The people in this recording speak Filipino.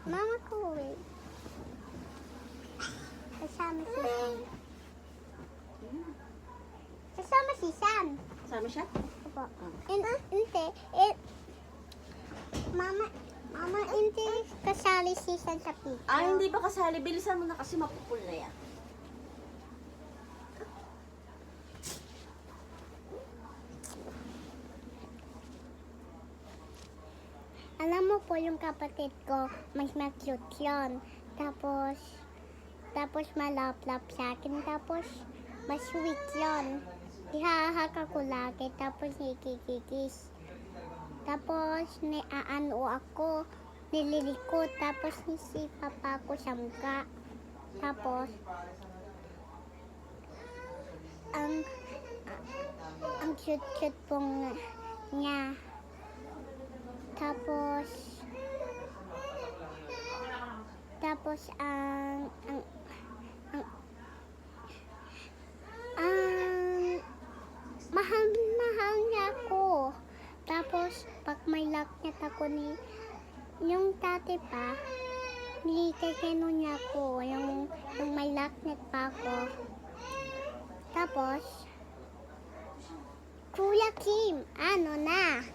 Mama ko eh. Kasama si Sam. Kasama si Sam. Sama siya? Opo. Hindi. Mama, hindi kasali si Sam sa picture. Hindi ba kasali? Bilisan mo na kasi mapupul na yan. Alam mo po yung kapatid ko, mas cute yun. Tapos malaplap sa akin. Tapos mas sweet yun. Ihahaka ko lagi. Tapos ikikikis. Tapos niaano ako. Nililikot. Tapos nisipa pa ako sa mukha. Tapos ang cute-cute pong niya. Tapos mahal niya ako. Tapos pag may laknat ako yung dati pa, nilikay-keno niya ako, yung may laknat pa ako. Tapos, Kuya Kim, ano na?